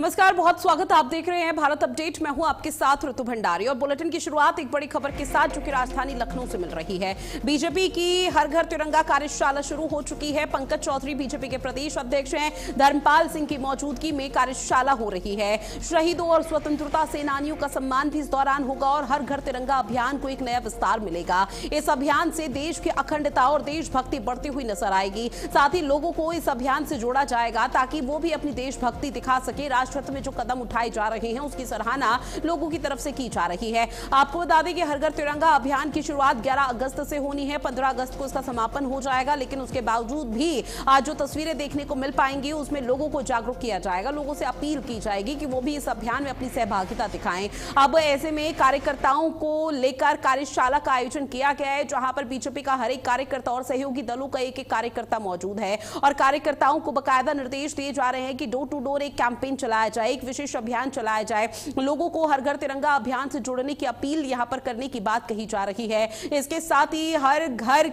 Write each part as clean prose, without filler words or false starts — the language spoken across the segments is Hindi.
नमस्कार, बहुत स्वागत। आप देख रहे हैं भारत अपडेट। मैं हूं आपके साथ ऋतु भंडारी और बुलेटिन की शुरुआत एक बड़ी खबर के साथ जो कि राजधानी लखनऊ से मिल रही है। बीजेपी की हर घर तिरंगा कार्यशाला शुरू हो चुकी है। पंकज चौधरी बीजेपी के प्रदेश अध्यक्ष हैं। धर्मपाल सिंह की मौजूदगी में कार्यशाला हो रही है। शहीदों और स्वतंत्रता सेनानियों का सम्मान भी इस दौरान होगा और हर घर तिरंगा अभियान को एक नया विस्तार मिलेगा। इस अभियान से देश की अखंडता और देशभक्ति बढ़ती हुई नजर आएगी। साथ ही लोगों को इस अभियान से जोड़ा जाएगा ताकि वो भी अपनी देशभक्ति दिखा सके। राष्ट्र में जो कदम उठाए जा रहे हैं उसकी सराहना लोगों की तरफ से की जा रही है। आपको बता दें कि हर घर तिरंगा अभियान की शुरुआत 11 अगस्त से होनी है। 15 अगस्त को इसका समापन हो जाएगा, लेकिन उसके बावजूद भी आज जो तस्वीरें देखने को मिल पाएंगी उसमें लोगों को जागरूक किया जाएगा। लोगों से अपील की जाएगी कि वो भी इस अभियान में अपनी सहभागिता दिखाएं। अब ऐसे में कार्यकर्ताओं को लेकर कार्यशाला का आयोजन किया गया है, जहां पर बीजेपी का हर एक कार्यकर्ता और सहयोगी दलों का एक एक कार्यकर्ता मौजूद है और कार्यकर्ताओं को बाकायदा निर्देश दिए जा रहे हैं कि डोर टू डोर एक कैंपेन चलाया जाए, एक विशेष अभियान चलाया जाए। लोगों को हर घर तिरंगा अभियान से जोड़ने की अपील यहां पर करने की बात कही जा रही है। इसके साथ ही हर घर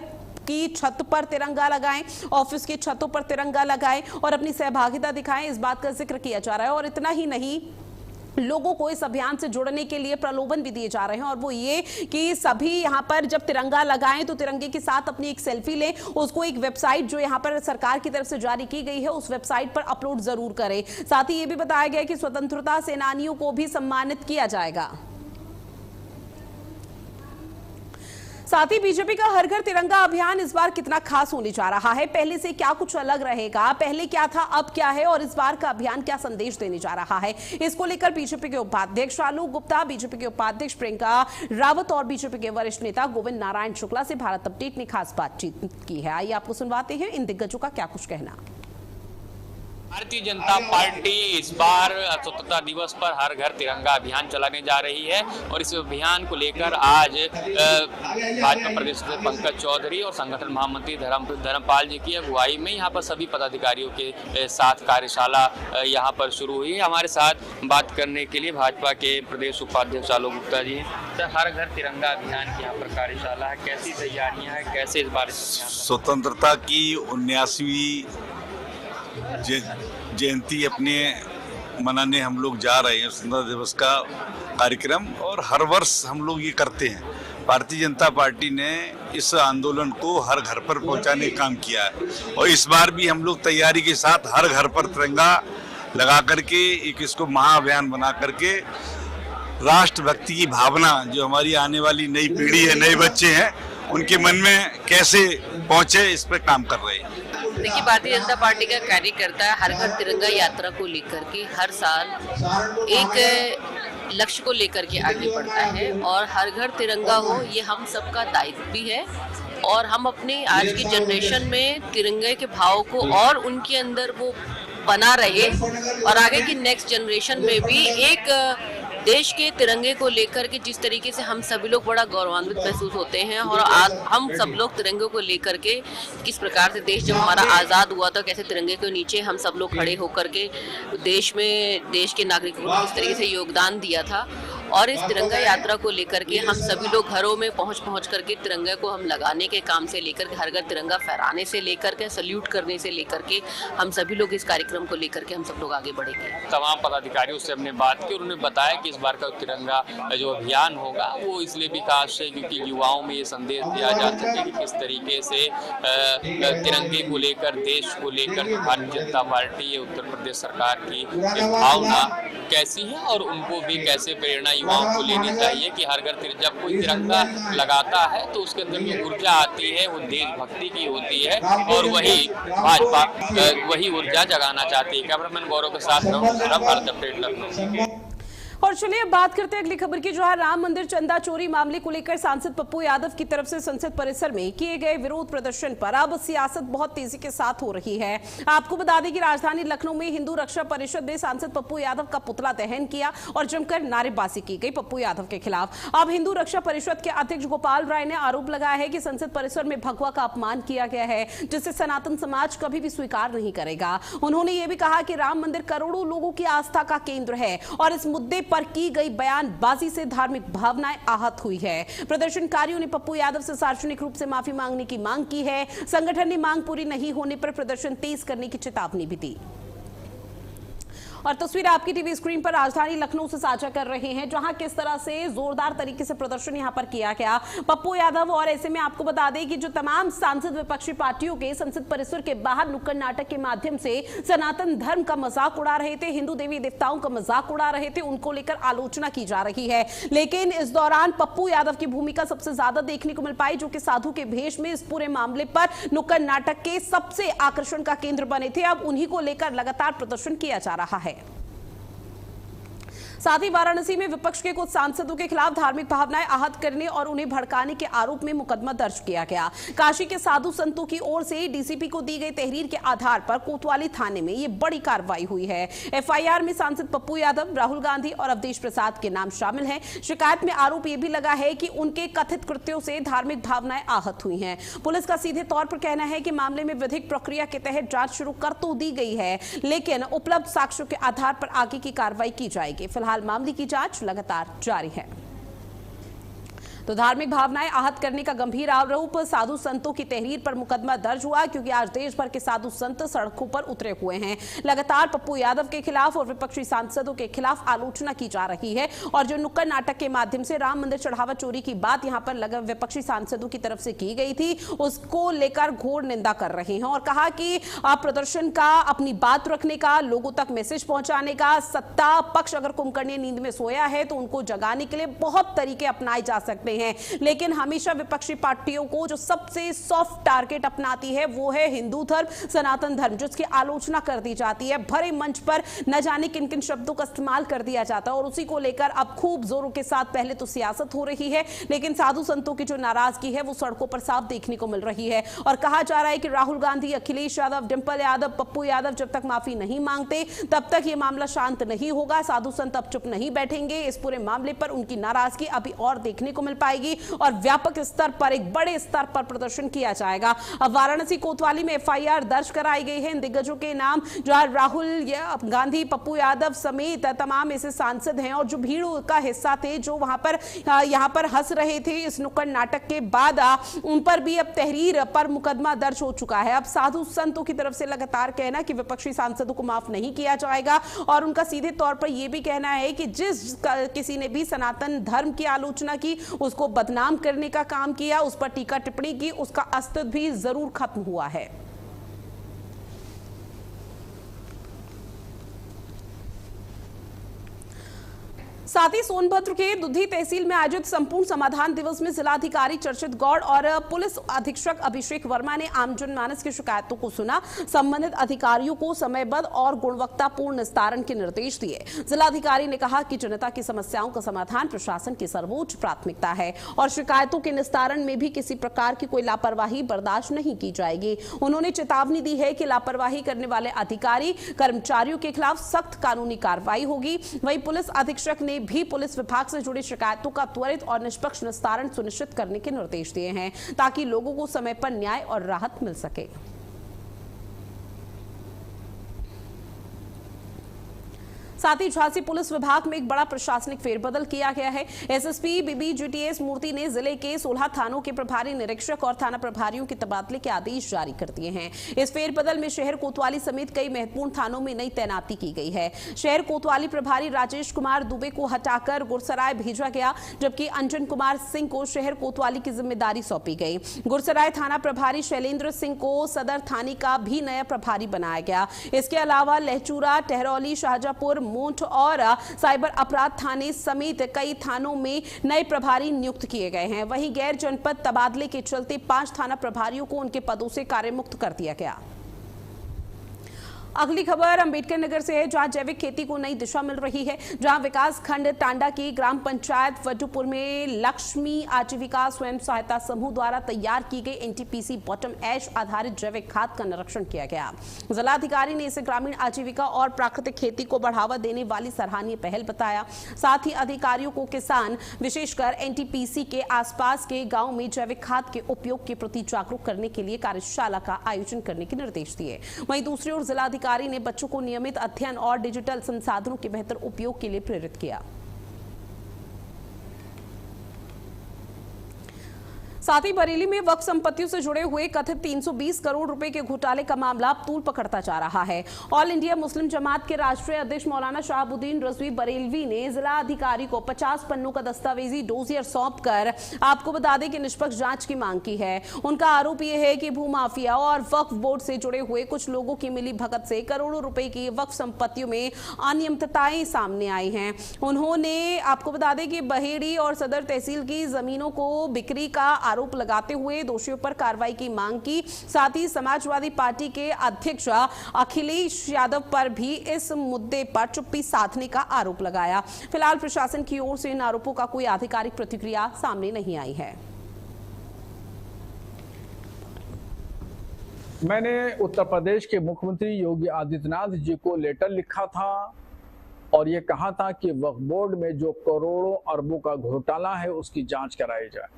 की छत पर तिरंगा लगाएं, ऑफिस की छतों पर तिरंगा लगाएं और अपनी सहभागिता दिखाएं, इस बात का जिक्र किया जा रहा है। और इतना ही नहीं, लोगों को इस अभियान से जुड़ने के लिए प्रलोभन भी दिए जा रहे हैं और वो ये कि सभी यहां पर जब तिरंगा लगाएं तो तिरंगे के साथ अपनी एक सेल्फी लें, उसको एक वेबसाइट जो यहां पर सरकार की तरफ से जारी की गई है उस वेबसाइट पर अपलोड जरूर करें। साथ ही ये भी बताया गया कि स्वतंत्रता सेनानियों को भी सम्मानित किया जाएगा। साथ ही बीजेपी का हर घर तिरंगा अभियान इस बार कितना खास होने जा रहा है, पहले से क्या कुछ अलग रहेगा, पहले क्या था अब क्या है और इस बार का अभियान क्या संदेश देने जा रहा है, इसको लेकर बीजेपी के उपाध्यक्ष आलोक गुप्ता, बीजेपी के उपाध्यक्ष प्रियंका रावत और बीजेपी के वरिष्ठ नेता गोविंद नारायण शुक्ला से भारत अपडेट ने खास बातचीत की है। आइए आपको सुनवाते हैं इन दिग्गजों का क्या कुछ कहना। भारतीय जनता पार्टी इस बार स्वतंत्रता दिवस पर हर घर तिरंगा अभियान चलाने जा रही है और इस अभियान को लेकर आज भाजपा प्रदेश अध्यक्ष पंकज चौधरी और संगठन महामंत्री धर्मपाल जी की अगुवाई में यहाँ पर सभी पदाधिकारियों के साथ कार्यशाला यहाँ पर शुरू हुई है। हमारे साथ बात करने के लिए भाजपा के प्रदेश उपाध्यक्ष आलोक गुप्ता जी हैं। हर घर तिरंगा अभियान की यहाँ पर कार्यशाला है, कैसी तैयारियाँ हैं, कैसे इस बार स्वतंत्रता की 79वीं जयंती अपने मनाने हम लोग जा रहे हैं। स्वतंत्रता दिवस का कार्यक्रम और हर वर्ष हम लोग ये करते हैं। भारतीय जनता पार्टी ने इस आंदोलन को हर घर पर पहुंचाने का काम किया है और इस बार भी हम लोग तैयारी के साथ हर घर पर तिरंगा लगा करके एक इसको महाअभियान बना करके राष्ट्रभक्ति की भावना जो हमारी आने वाली नई पीढ़ी है, नए बच्चे हैं, उनके मन में कैसे पहुंचे इस पर काम कर रहे हैं। देखिए, भारतीय जनता पार्टी का कार्यकर्ता हर घर तिरंगा यात्रा को लेकर के हर साल एक लक्ष्य को लेकर के आगे बढ़ता है और हर घर तिरंगा हो ये हम सबका दायित्व भी है और हम अपने आज की जनरेशन में तिरंगे के भाव को और उनके अंदर वो बना रहे और आगे की नेक्स्ट जनरेशन में भी एक देश के तिरंगे को लेकर के जिस तरीके से हम सभी लोग बड़ा गौरवान्वित महसूस होते हैं और आज हम सब लोग तिरंगे को लेकर के किस प्रकार से देश जब हमारा आज़ाद हुआ था कैसे तिरंगे के नीचे हम सब लोग खड़े होकर के देश के नागरिकों को किस तरीके से योगदान दिया था और इस तिरंगा यात्रा को लेकर के हम सभी लोग घरों में पहुंच करके तिरंगे को हम लगाने के काम से लेकर के हर घर तिरंगा फहराने से लेकर के सल्यूट करने से लेकर के हम सभी लोग इस कार्यक्रम को लेकर के हम सब लोग आगे बढ़ेंगे। तमाम पदाधिकारियों से हमने बात की और उन्होंने बताया कि इस बार का तिरंगा जो अभियान होगा वो इसलिए भी खास है क्योंकि युवाओं में ये संदेश दिया जा सके कि किस तरीके से तिरंगे को लेकर, देश को लेकर भारतीय जनता पार्टी या उत्तर प्रदेश सरकार की भावना कैसी है और उनको भी कैसे प्रेरणा युवाओं को लेनी चाहिए कि हर घर जब कोई तिरंगा लगाता है तो उसके अंदर जो ऊर्जा आती है वो देशभक्ति की होती है और वही भाजपा वही ऊर्जा जगाना चाहती है। कैमरामैन गौरव के साथ भारत अपडेट लखनऊ। और चलिए अब बात करते हैं अगली खबर की, जो है राम मंदिर चंदा चोरी मामले को लेकर सांसद पप्पू यादव की तरफ से संसद परिसर में किए गए विरोध प्रदर्शन पर अब सियासत बहुत तेजी के साथ हो रही है। आपको बता दें कि राजधानी लखनऊ में हिंदू रक्षा परिषद ने सांसद पप्पू यादव का पुतला दहन किया और जमकर नारेबाजी की गई पप्पू यादव के खिलाफ। अब हिंदू रक्षा परिषद के अध्यक्ष गोपाल राय ने आरोप लगाया है कि संसद परिसर में भगवा का अपमान किया गया है, जिसे सनातन समाज कभी भी स्वीकार नहीं करेगा। उन्होंने ये भी कहा कि राम मंदिर करोड़ों लोगों की आस्था का केंद्र है और इस मुद्दे पर की गई बयानबाजी से धार्मिक भावनाएं आहत हुई है। प्रदर्शनकारियों ने पप्पू यादव से सार्वजनिक रूप से माफी मांगने की मांग की है। संगठन ने मांग पूरी नहीं होने पर प्रदर्शन तेज करने की चेतावनी भी दी। और तस्वीर आपकी टीवी स्क्रीन पर राजधानी लखनऊ से साझा कर रहे हैं, जहां किस तरह से जोरदार तरीके से प्रदर्शन यहां पर किया गया पप्पू यादव। और ऐसे में आपको बता दें कि जो तमाम सांसद विपक्षी पार्टियों के संसद परिसर के बाहर नुक्कड़ नाटक के माध्यम से सनातन धर्म का मजाक उड़ा रहे थे, हिंदू देवी देवताओं का मजाक उड़ा रहे थे, उनको लेकर आलोचना की जा रही है। लेकिन इस दौरान पप्पू यादव की भूमिका सबसे ज्यादा देखने को मिल पाई, जो कि साधु के भेष में इस पूरे मामले पर नुक्कड़ नाटक के सबसे आकर्षण का केंद्र बने थे। अब उन्हीं को लेकर लगातार प्रदर्शन किया जा रहा है। साथ ही वाराणसी में विपक्ष के कुछ सांसदों के खिलाफ धार्मिक भावनाएं आहत करने और उन्हें भड़काने के आरोप में मुकदमा दर्ज किया गया। काशी के साधु संतों की ओर से डीसीपी को दी गई तहरीर के आधार पर कोतवाली थाने में यह बड़ी कार्रवाई हुई है। एफआईआर में सांसद पप्पू यादव, राहुल गांधी और अवधेश प्रसाद के नाम शामिल हैं। शिकायत में आरोप यह भी लगा है कि उनके कथित कृत्यों से धार्मिक भावनाएं आहत हुई हैं। पुलिस का सीधे तौर पर कहना है कि मामले में विधिक प्रक्रिया के तहत जांच शुरू कर तो दी गई है, लेकिन उपलब्ध साक्ष्यों के आधार पर आगे की कार्रवाई की जाएगी। फिलहाल मामले की जांच लगातार जारी है। तो धार्मिक भावनाएं आहत करने का गंभीर आरोप साधु संतों की तहरीर पर मुकदमा दर्ज हुआ, क्योंकि आज देश भर के साधु संत सड़कों पर उतरे हुए हैं। लगातार पप्पू यादव के खिलाफ और विपक्षी सांसदों के खिलाफ आलोचना की जा रही है। और जो नुक्कड़ नाटक के माध्यम से राम मंदिर चढ़ावा चोरी की बात यहां पर लगा विपक्षी सांसदों की तरफ से की गई थी, उसको लेकर घोर निंदा कर रहे हैं और कहा कि प्रदर्शन का, अपनी बात रखने का, लोगों तक मैसेज पहुंचाने का, सत्ता पक्ष अगर कुंभकर्णी नींद में सोया है तो उनको जगाने के लिए बहुत तरीके अपनाए जा सकते हैं, लेकिन हमेशा विपक्षी पार्टियों को जो सबसे सॉफ्ट टारगेट अपनाती है वो है हिंदू धर्म, सनातन धर्म, जिसकी आलोचना कर दी जाती है। भरे मंच पर न जाने किन किन शब्दों का इस्तेमाल कर दिया जाता है और उसी को लेकर अब खूब जोरों के साथ पहले तो सियासत हो रही है, लेकिन साधु संतों की जो नाराजगी है वो सड़कों पर साफ देखने को मिल रही है। और कहा जा रहा है कि राहुल गांधी, अखिलेश यादव, डिंपल यादव, पप्पू यादव जब तक माफी नहीं मांगते तब तक ये मामला शांत नहीं होगा। साधु संत अब चुप नहीं बैठेंगे। इस पूरे मामले पर उनकी नाराजगी अभी और देखने को मिल पाएगी और व्यापक स्तर पर, एक बड़े स्तर पर प्रदर्शन किया जाएगा। अब वाराणसी कोतवाली में एफआईआर दर्ज कराई गई है इन दिग्गजों के नाम, जहां राहुल गांधी, पप्पू यादव समेत तमाम ऐसे सांसद हैं और जो भीड़ का हिस्सा थे, जो वहां पर यहां पर हंस रहे थे इस नुक्कड़ नाटक के बाद, उन पर भी अब तहरीर पर मुकदमा दर्ज हो चुका है। अब साधु संतों की तरफ से लगातार कहना कि विपक्षी सांसदों को माफ नहीं किया जाएगा और उनका सीधे तौर पर यह भी कहना है कि जिस किसी ने भी सनातन धर्म की आलोचना की, उसको बदनाम करने का काम किया, उस पर टीका टिप्पणी की, उसका अस्तित्व भी जरूर खत्म हुआ है। साथ ही सोनभद्र के दुधी तहसील में आयोजित संपूर्ण समाधान दिवस में जिलाधिकारी चर्चित गौड़ और पुलिस अधीक्षक अभिषेक वर्मा ने आम जनमानस की शिकायतों को सुना, संबंधित अधिकारियों को समयबद्ध और गुणवत्तापूर्ण निस्तारण के निर्देश दिए। जिलाधिकारी ने कहा कि जनता की समस्याओं का समाधान प्रशासन की सर्वोच्च प्राथमिकता है और शिकायतों के निस्तारण में भी किसी प्रकार की कोई लापरवाही बर्दाश्त नहीं की जाएगी। उन्होंने चेतावनी दी है कि लापरवाही करने वाले अधिकारी कर्मचारियों के खिलाफ सख्त कानूनी कार्रवाई होगी। वहीं पुलिस अधीक्षक ने भी पुलिस विभाग से जुड़ी शिकायतों का त्वरित और निष्पक्ष निस्तारण सुनिश्चित करने के निर्देश दिए हैं, ताकि लोगों को समय पर न्याय और राहत मिल सके। साथ ही झांसी पुलिस विभाग में एक बड़ा प्रशासनिक फेरबदल किया गया है। एसएसपी बीबीजीटीएस मूर्ति ने जिले के 16 थानों के प्रभारी निरीक्षक और थाना प्रभारियों के तबादले के आदेश जारी कर दिए हैं। इस फेरबदल में शहर कोतवाली समेत कई महत्वपूर्ण थानों में नई तैनाती की गई है। शहर कोतवाली प्रभारी राजेश कुमार दुबे को हटाकर गुरसराय भेजा गया, जबकि अंजन कुमार सिंह को शहर कोतवाली की जिम्मेदारी सौंपी गई। गुरसराय थाना प्रभारी शैलेंद्र सिंह को सदर थाने का भी नया प्रभारी बनाया गया। इसके अलावा लहचूरा, टहरौली, शाहजहांपुर, मोंठ और साइबर अपराध थाने समेत कई थानों में नए प्रभारी नियुक्त किए गए हैं। वहीं गैर जनपद तबादले के चलते 5 थाना प्रभारियों को उनके पदों से कार्यमुक्त कर दिया गया। अगली खबर अंबेडकर नगर से है, जहां जैविक खेती को नई दिशा मिल रही है। जहां विकास खंड टांडा की ग्राम पंचायत वड्डूपुर में लक्ष्मी आजीविका स्वयं सहायता समूह द्वारा तैयार की गई एनटीपीसी बॉटम ऐश आधारित जैविक खाद का निरीक्षण किया गया। जिलाधिकारी ने इसे ग्रामीण आजीविका और प्राकृतिक खेती को बढ़ावा देने वाली सराहनीय पहल बताया। साथ ही अधिकारियों को किसान, विशेषकर एनटीपीसी के आसपास के गाँव में जैविक खाद के उपयोग के प्रति जागरूक करने के लिए कार्यशाला का आयोजन करने के निर्देश दिए। वहीं दूसरी ओर जिलाधिकारी ने बच्चों को नियमित अध्ययन और डिजिटल संसाधनों के बेहतर उपयोग के लिए प्रेरित किया। साथ ही बरेली में वक्फ संपत्तियों से जुड़े हुए कथित 320 करोड़ रुपए के घोटाले का मामला अब तूल पकड़ता जा रहा है। ऑल इंडिया मुस्लिम जमात के राष्ट्रीय अध्यक्ष मौलाना शहाबुद्दीन रजवी बरेलवी ने जिला अधिकारी को 50 पन्नों का दस्तावेजी डोजियर सौंपकर आपको बता दें कि निष्पक्ष जांच की मांग की है। उनका आरोप यह है कि भूमाफिया और वक्फ बोर्ड से जुड़े हुए कुछ लोगों की मिली भगत से करोड़ों रुपए की वक्फ संपत्तियों में अनियमितताएं सामने आई हैं। उन्होंने आपको बता दें कि बहेड़ी और सदर तहसील की जमीनों को बिक्री का आरोप लगाते हुए दोषियों पर कार्रवाई की मांग की। साथ ही समाजवादी पार्टी के अध्यक्ष अखिलेश यादव पर भी इस मुद्दे पर चुप्पी साधने का आरोप लगाया। फिलहाल प्रशासन की ओर से इन आरोपों का कोई आधिकारिक प्रतिक्रिया सामने नहीं आई है। मैंने उत्तर प्रदेश के मुख्यमंत्री योगी आदित्यनाथ जी को लेटर लिखा था और ये कहा था कि वक्फ बोर्ड में जो करोड़ों अरबों का घोटाला है उसकी जांच कराई जाए।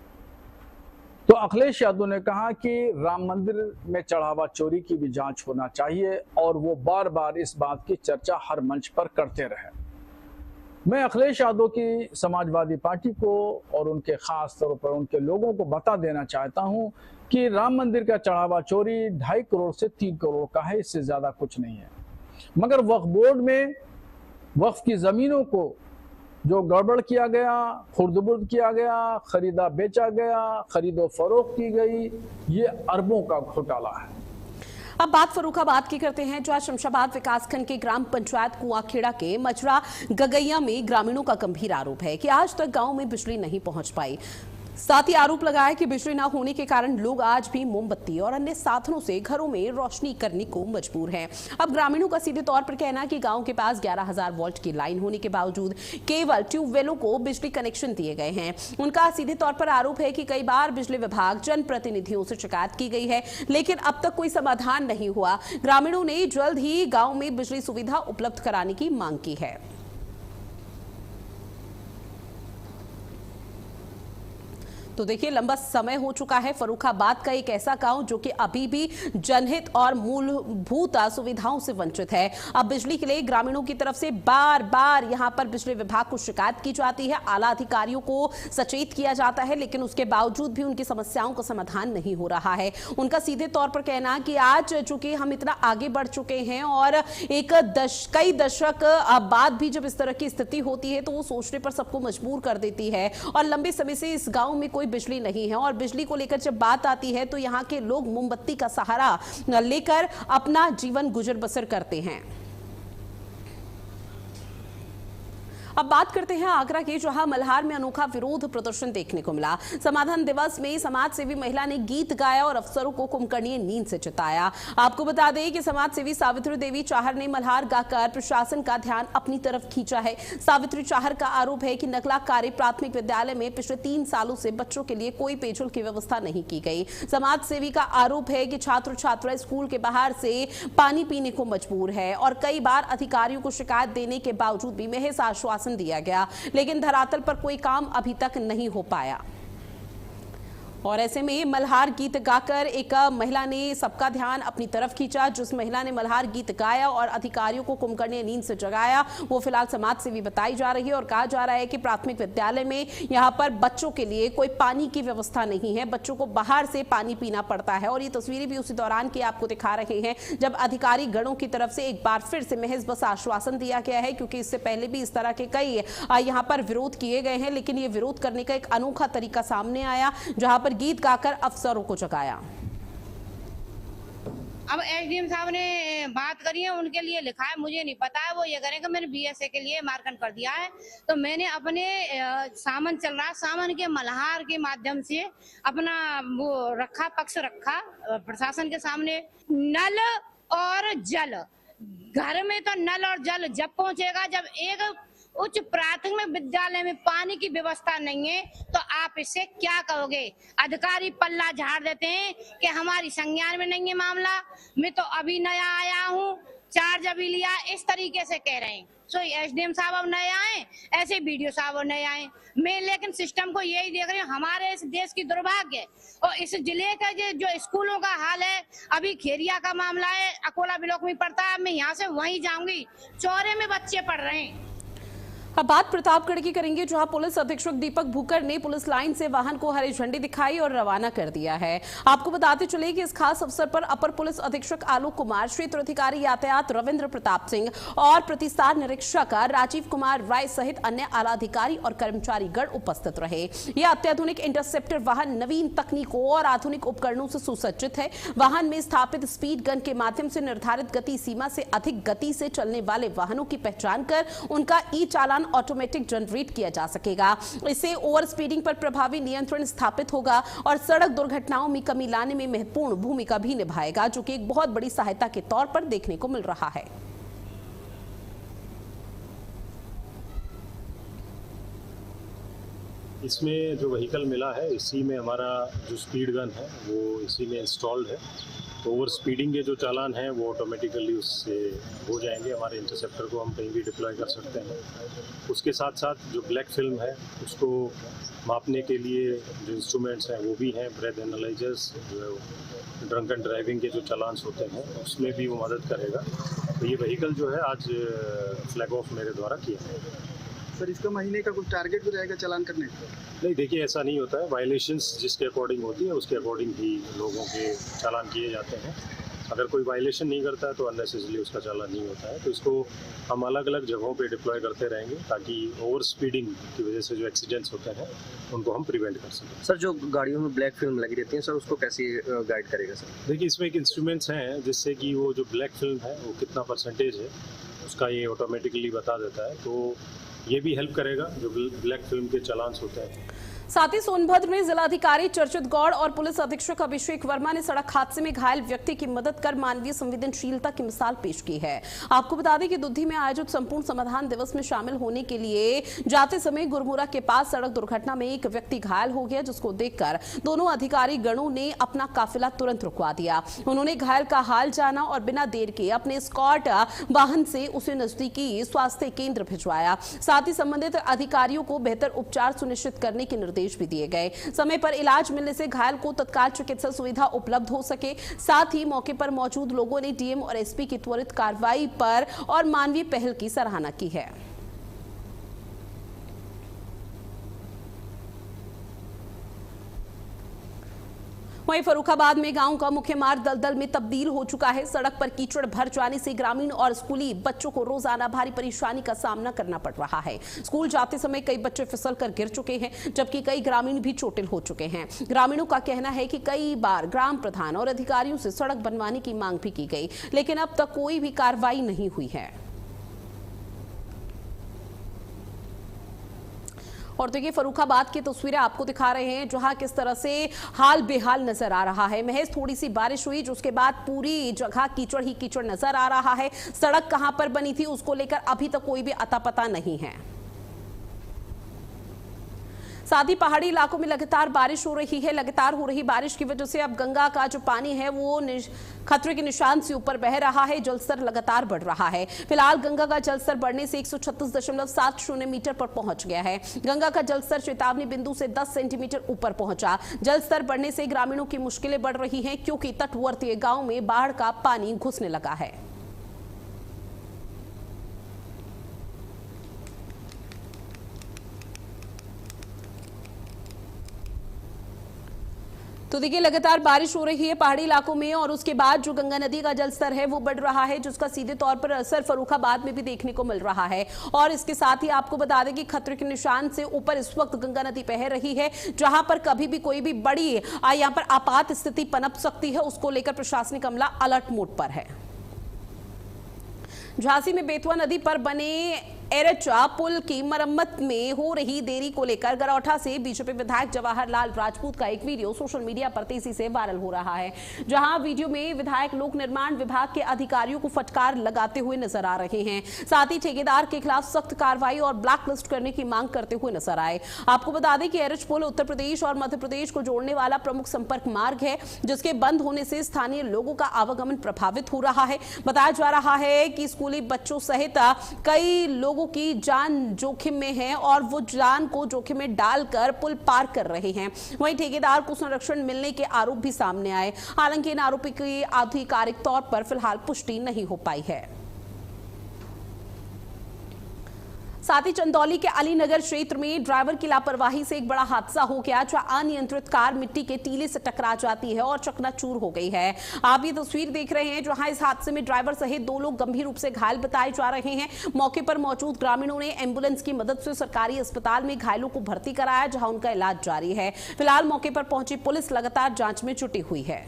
तो अखिलेश यादव ने कहा कि राम मंदिर में चढ़ावा चोरी की भी जांच होना चाहिए और वो बार बार इस बात की चर्चा हर मंच पर करते रहे। मैं अखिलेश यादव की समाजवादी पार्टी को और उनके खास तौर पर उनके लोगों को बता देना चाहता हूं कि राम मंदिर का चढ़ावा चोरी 2.5 करोड़ से 3 करोड़ का है, इससे ज्यादा कुछ नहीं है। मगर वक्फ बोर्ड में वक्फ की जमीनों को जो गड़बड़ किया गया, खुर्द-बुर्द किया गया, खरीदा बेचा गया, खरीदो फरोख्त की गई, ये अरबों का घोटाला है। अब बात फर्रुखाबाद की करते हैं, जहां शमशाबाद विकासखंड के ग्राम पंचायत कुआखेड़ा के मचरा गगैया में ग्रामीणों का गंभीर आरोप है कि आज तक गांव में बिजली नहीं पहुंच पाई। साथ ही आरोप लगाया कि बिजली न होने के कारण लोग आज भी मोमबत्ती और अन्य साधनों से घरों में रोशनी करने को मजबूर हैं। अब ग्रामीणों का सीधे तौर पर कहना है कि गांव के पास 11,000 वोल्ट की लाइन होने के बावजूद केवल ट्यूबवेलों को बिजली कनेक्शन दिए गए हैं। उनका सीधे तौर पर आरोप है कि कई बार बिजली विभाग जनप्रतिनिधियों से शिकायत की गई है, लेकिन अब तक कोई समाधान नहीं हुआ। ग्रामीणों ने जल्द ही गाँव में बिजली सुविधा उपलब्ध कराने की मांग की है। तो देखिए, लंबा समय हो चुका है। फर्रुखाबाद का एक ऐसा गांव जो कि अभी भी जनहित और मूलभूत सुविधाओं से वंचित है। अब बिजली के लिए ग्रामीणों की तरफ से बार बार यहां पर बिजली विभाग को शिकायत की जाती है, आला अधिकारियों को सचेत किया जाता है, लेकिन उसके बावजूद भी उनकी समस्याओं का समाधान नहीं हो रहा है। उनका सीधे तौर पर कहना कि आज चूंकि हम इतना आगे बढ़ चुके हैं और कई दशक बाद भी जब इस तरह की स्थिति होती है तो वो सोचने पर सबको मजबूर कर देती है। और लंबे समय से इस गांव में कोई बिजली नहीं है और बिजली को लेकर जब बात आती है तो यहाँ के लोग मोमबत्ती का सहारा लेकर अपना जीवन गुजर बसर करते हैं। अब बात करते हैं आगरा की, जहां मल्हार में अनोखा विरोध प्रदर्शन देखने को मिला। समाधान दिवस में समाज सेवी महिला ने गीत गाया और अफसरों को कुंभकर्णीय नींद से चिताया। आपको बता दें कि समाज सेवी सावित्री देवी चाहर ने मल्हार गाकर प्रशासन का ध्यान अपनी तरफ खींचा है। सावित्री चाहर का आरोप है कि नकला कारी प्राथमिक विद्यालय में पिछले 3 सालों से बच्चों के लिए कोई पेयजल की व्यवस्था नहीं की गई। समाज सेवी का आरोप है कि छात्र छात्रा स्कूल के बाहर से पानी पीने को मजबूर है और कई बार अधिकारियों को शिकायत देने के बावजूद भी महज आश्वासन दिया गया, लेकिन धरातल पर कोई काम अभी तक नहीं हो पाया। और ऐसे में मल्हार गीत गाकर एक महिला ने सबका ध्यान अपनी तरफ खींचा। जिस महिला ने मल्हार गीत गाया और अधिकारियों को कुंभकर्णीय नींद से जगाया वो फिलहाल समाज सेवी बताई जा रही है और कहा जा रहा है कि प्राथमिक विद्यालय में यहाँ पर बच्चों के लिए कोई पानी की व्यवस्था नहीं है, बच्चों को बाहर से पानी पीना पड़ता है। और ये तस्वीरें भी उसी दौरान की आपको दिखा रहे हैं जब अधिकारी गणों की तरफ से एक बार फिर से महज बस आश्वासन दिया गया है, क्योंकि इससे पहले भी इस तरह के कई यहाँ पर विरोध किए गए हैं, लेकिन ये विरोध करने का एक अनोखा तरीका सामने आया जहां पर गीत गाकर अफसरों को जगाया। अब एसडीएम साहब ने बात करी है, उनके लिए लिखा है, मुझे नहीं पता है। वो ये करेंगे, मैंने बीएसए के लिए मार्कन कर दिया है, तो मैंने अपने सामान चल रहा, सामान के मल्हार के माध्यम से अपना वो रखा, पक्ष रखा प्रशासन के सामने। नल और जल, घर में तो नल और जल जब पहुंचेगा जब एक उच्च प्राथमिक विद्यालय में पानी की व्यवस्था नहीं है, तो आप इससे क्या कहोगे? अधिकारी पल्ला झाड़ देते हैं कि हमारी संज्ञान में नहीं है मामला, मैं तो अभी नया आया हूँ, चार्ज अभी लिया, इस तरीके से कह रहे हैं। सो एसडीएम साहब अब नए आए, ऐसे बीडीओ साहब अब नए आए। मैं लेकिन सिस्टम को यही देख रही हूँ, हमारे इस देश की दुर्भाग्य और इस जिले का जो स्कूलों का हाल है, अभी खेरिया का मामला है, अकोला ब्लॉक में पड़ता है, मैं यहाँ से वहीं जाऊंगी, चौरे में बच्चे पढ़ रहे हैं। अब बात प्रतापगढ़ की करेंगे, जहां पुलिस अधीक्षक दीपक भूकर ने पुलिस लाइन से वाहन को हरी झंडी दिखाई और रवाना कर दिया है। आपको बताते चले कि इस खास अवसर पर अपर पुलिस अधीक्षक आलोक कुमार, क्षेत्र अधिकारी यातायात रविंद्र प्रताप सिंह और प्रतिस्तार निरीक्षक राजीव कुमार राय सहित अन्य आला अधिकारी और कर्मचारी गण उपस्थित रहे। यह अत्याधुनिक इंटरसेप्टर वाहन नवीन तकनीकों और आधुनिक उपकरणों से सुसज्जित है। वाहन में स्थापित स्पीड गन के माध्यम से निर्धारित गति सीमा से अधिक गति से चलने वाले वाहनों की पहचान कर उनका ई चालान ऑटोमेटिक जनरेट किया जा सकेगा। इससे ओवर स्पीडिंग पर प्रभावी नियंत्रण स्थापित होगा और सड़क दुर्घटनाओं में कमी लाने में महत्वपूर्ण भूमिका भी निभाएगा, जो कि एक बहुत बड़ी सहायता के तौर पर देखने को मिल रहा है। इसमें जो व्हीकल मिला है, इसी में हमारा जो स्पीड गन है वो इसी में इंस्टॉल्ड है। तो ओवर स्पीडिंग के जो चालान हैं वो ऑटोमेटिकली उससे हो जाएंगे। हमारे इंटरसेप्टर को हम कहीं भी डिप्लॉय कर सकते हैं। उसके साथ साथ जो ब्लैक फिल्म है उसको मापने के लिए जो इंस्ट्रूमेंट्स हैं वो भी हैं। ब्रेथ एनालाइजर्स, जो ड्रंक एंड ड्राइविंग के जो चालान्स होते हैं उसमें भी वो मदद करेगा। तो ये व्हीकल जो है आज फ्लैग ऑफ मेरे द्वारा किया है। सर, इसका महीने का कुछ टारगेट भी रहेगा चालान करने का? नहीं, देखिए ऐसा नहीं होता है। वायलेशंस जिसके अकॉर्डिंग होती है उसके अकॉर्डिंग ही लोगों के चालान किए जाते हैं। अगर कोई वायलेशन नहीं करता है तो अननेसेसरली उसका चालान नहीं होता है। तो इसको हम अलग अलग जगहों पे डिप्लॉय करते रहेंगे ताकि ओवर स्पीडिंग की वजह से जो एक्सीडेंट्स होते हैं उनको हम प्रिवेंट कर सकें। सर, जो गाड़ियों में ब्लैक फिल्म लगी रहती है सर, उसको कैसे गाइड करेगा सर? देखिए, इसमें एक इंस्ट्रूमेंट्स हैं जिससे कि वो जो ब्लैक फिल्म है वो कितना परसेंटेज है उसका ये ऑटोमेटिकली बता देता है। तो ये भी हेल्प करेगा जो ब्लैक फिल्म के चालान्स होते हैं। साथ ही सोनभद्र में जिलाधिकारी चर्चित गौड़ और पुलिस अधीक्षक अभिषेक वर्मा ने सड़क हादसे में घायल व्यक्ति की मदद कर मानवीय संवेदनशीलता की मिसाल पेश की है। आपको बता दें कि दुद्धी में आयोजित संपूर्ण समाधान दिवस में शामिल होने के लिए जाते समय गुरमुरा के पास सड़क दुर्घटना में एक व्यक्ति घायल हो गया, जिसको देखकर दोनों अधिकारी गणों ने अपना काफिला तुरंत रुकवा दिया। उन्होंने घायल का हाल जाना और बिना देर के अपने स्कॉट वाहन से उसे नजदीकी स्वास्थ्य केंद्र भिजवाया। साथ ही संबंधित अधिकारियों को बेहतर उपचार सुनिश्चित करने के निर्देश भी दिए गए। समय पर इलाज मिलने से घायल को तत्काल चिकित्सा सुविधा उपलब्ध हो सके। साथ ही मौके पर मौजूद लोगों ने डीएम और एसपी की त्वरित कार्रवाई पर और मानवीय पहल की सराहना की है। वहीं फर्रुखाबाद में गांव का मुख्य मार्ग दलदल में तब्दील हो चुका है। सड़क पर कीचड़ भर जाने से ग्रामीण और स्कूली बच्चों को रोजाना भारी परेशानी का सामना करना पड़ रहा है। स्कूल जाते समय कई बच्चे फिसलकर गिर चुके हैं, जबकि कई ग्रामीण भी चोटिल हो चुके हैं। ग्रामीणों का कहना है कि कई बार ग्राम प्रधान और अधिकारियों से सड़क बनवाने की मांग भी की गई, लेकिन अब तक कोई भी कार्रवाई नहीं हुई है। और देखिए, फर्रुखाबाद की तस्वीरें आपको दिखा रहे हैं, जहां किस तरह से हाल बेहाल नजर आ रहा है। महज थोड़ी सी बारिश हुई, जो उसके बाद पूरी जगह कीचड़ ही कीचड़ नजर आ रहा है। सड़क कहां पर बनी थी उसको लेकर अभी तक कोई भी अता पता नहीं है। साथ ही पहाड़ी इलाकों में लगातार बारिश हो रही है। लगातार हो रही बारिश की वजह से अब गंगा का जो पानी है वो खतरे के निशान से ऊपर बह रहा है। जलस्तर लगातार बढ़ रहा है। फिलहाल गंगा का जलस्तर बढ़ने से 136.70 मीटर पर पहुंच गया है। गंगा का जलस्तर चेतावनी बिंदु से 10 सेंटीमीटर ऊपर पहुंचा। जलस्तर बढ़ने से ग्रामीणों की मुश्किलें बढ़ रही हैं, क्योंकि तटवर्ती गांव में बाढ़ का पानी घुसने लगा है। तो देखिए, लगातार बारिश हो रही है पहाड़ी इलाकों में और उसके बाद जो गंगा नदी का जलस्तर है वो बढ़ रहा है, जिसका सीधे तौर पर असर फर्रुखाबाद में भी देखने को मिल रहा है। और इसके साथ ही आपको बता दें कि खतरे के निशान से ऊपर इस वक्त गंगा नदी बह रही है, जहां पर कभी भी कोई भी बड़ी यहां पर आपात स्थिति पनप सकती है। उसको लेकर प्रशासनिक अमला अलर्ट मोड पर है। झांसी में बेतवा नदी पर बने एरचा पुल की मरम्मत में हो रही देरी को लेकर गरौठा से बीजेपी विधायक जवाहरलाल राजपूत का एक वीडियो सोशल मीडिया पर तेजी से वायरल हो रहा है, जहां वीडियो में विधायक लोक निर्माण विभाग के अधिकारियों को फटकार लगाते हुए नजर आ रहे हैं। साथ ही ठेकेदार के खिलाफ सख्त कार्रवाई और ब्लैक लिस्ट करने की मांग करते हुए नजर आए। आपको बता दें कि एरच पुल उत्तर प्रदेश और मध्य प्रदेश को जोड़ने वाला प्रमुख संपर्क मार्ग है, जिसके बंद होने से स्थानीय लोगों का आवागमन प्रभावित हो रहा है। बताया जा रहा है कि स्कूली बच्चों सहित कई लोग की जान जोखिम में है और वो जान को जोखिम में डालकर पुल पार कर रहे हैं। वहीं ठेकेदार को संरक्षण मिलने के आरोप भी सामने आए। हालांकि इन आरोपों की आधिकारिक तौर पर फिलहाल पुष्टि नहीं हो पाई है। साथ ही चंदौली के अलीनगर क्षेत्र में ड्राइवर की लापरवाही से एक बड़ा हादसा हो गया, जहां अनियंत्रित कार मिट्टी के टीले से टकरा जाती है और चकनाचूर हो गई है। आप ये तस्वीर देख रहे हैं, जहां इस हादसे में ड्राइवर सहित 2 लोग गंभीर रूप से घायल बताए जा रहे हैं। मौके पर मौजूद ग्रामीणों ने एम्बुलेंस की मदद से सरकारी अस्पताल में घायलों को भर्ती कराया, जहां उनका इलाज जारी है। फिलहाल मौके पर पहुंची पुलिस लगातार जांच में जुटी हुई है।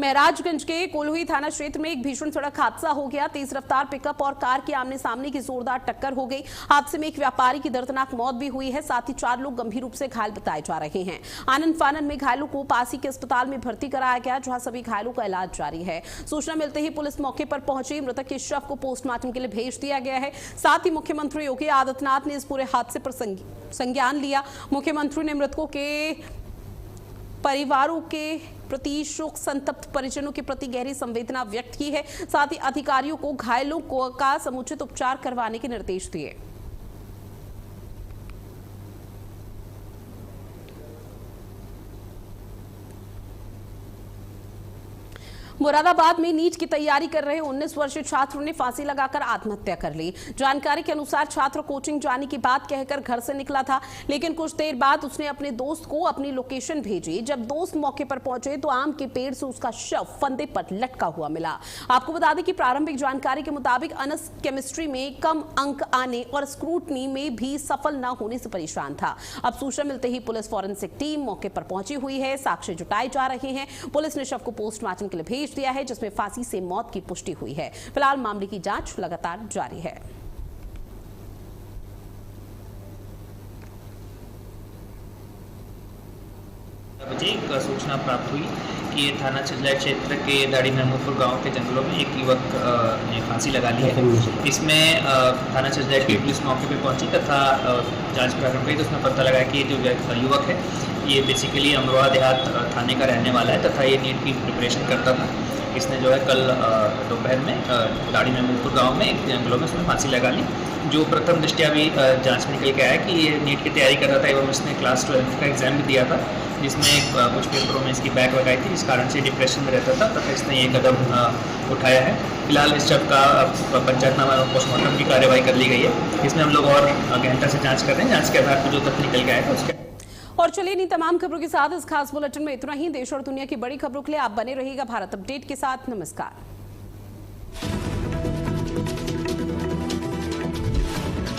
महराजगंज के कोल्हुई थाना क्षेत्र में एक भीषण सड़क हादसा हो गया। तेज रफ्तार पिकअप और कार के आमने सामने की जोरदार टक्कर हो गई। हादसे में एक व्यापारी की दर्दनाक मौत भी हुई है। साथ ही 4 लोग गंभीर रूप से घायल बताए जा रहे हैं। आनंद फानन में घायलों को पासी के अस्पताल में भर्ती कराया गया, जहां सभी घायलों का इलाज जारी है। सूचना मिलते ही पुलिस मौके पर पहुंची। मृतक के शव को पोस्टमार्टम के लिए भेज दिया गया है। साथ ही मुख्यमंत्री योगी आदित्यनाथ ने इस पूरे हादसे पर संज्ञान लिया। मुख्यमंत्री ने मृतकों के परिवारों के प्रति शोक संतप्त परिजनों के प्रति गहरी संवेदना व्यक्त की है। साथ ही अधिकारियों को घायलों का समुचित उपचार करवाने के निर्देश दिए। मुरादाबाद में नीट की तैयारी कर रहे 19 वर्षीय छात्र ने फांसी लगाकर आत्महत्या कर ली। जानकारी के अनुसार छात्र कोचिंग जाने की बात कहकर घर से निकला था, लेकिन कुछ देर बाद उसने अपने दोस्त को अपनी लोकेशन भेजी। जब दोस्त मौके पर पहुंचे तो आम के पेड़ से उसका शव फंदे पर लटका हुआ मिला। आपको बता दें कि प्रारंभिक जानकारी के मुताबिक अनस केमिस्ट्री में कम अंक आने और स्क्रूटनी में भी सफल न होने से परेशान था। अब सूचना मिलते ही पुलिस फॉरेंसिक टीम मौके पर पहुंची हुई है। साक्ष्य जुटाए जा रहे हैं। पुलिस ने शव को पोस्टमार्टम के लिए भेज दिया है, जिसमें फांसी से मौत की पुष्टि हुई है। फिलहाल मामले की जांच लगातार जारी है। मुझे एक सूचना प्राप्त हुई कि थाना चिल्ला क्षेत्र के दाड़ी महमूदपुर गांव के जंगलों में एक युवक ने फांसी लगा ली है। इसमें थाना चिल्ला की पुलिस मौके पर पहुंची तथा जांच प्रारंभ हुई तो उसमें पता लगा कि जो युवक है ये बेसिकली अमरोहा देहात थाने का रहने वाला है तथा ये नीट की प्रिपरेशन करता था। इसने जो है कल दोपहर में दाड़ी महमूदपुर गांव में एक जंगलों में उसने फांसी लगा ली। जो प्रथम दृष्टया भी जांच में निकल के आया कि ये नीट की तैयारी कर रहा था एवं इसने क्लास 12 का एग्जाम भी दिया था, जिसमें कुछ पेपरों में इसकी बैक लगाई थी, जिस कारण से डिप्रेशन में रहता था तथा इसने ये कदम उठाया है। फिलहाल इस शव का पंचायतनामा और पोस्टमार्टम की कार्यवाही कर ली गई है। इसमें हम लोग और गहनता से जाँच कर रहे हैं। जाँच के आधार पर जो तथ्य निकल के आएगा उसके। और चलिए इन तमाम खबरों के साथ इस खास बुलेटिन में इतना ही। देश और दुनिया की बड़ी खबरों के लिए आप बने रहिएगा भारत अपडेट के साथ। नमस्कार।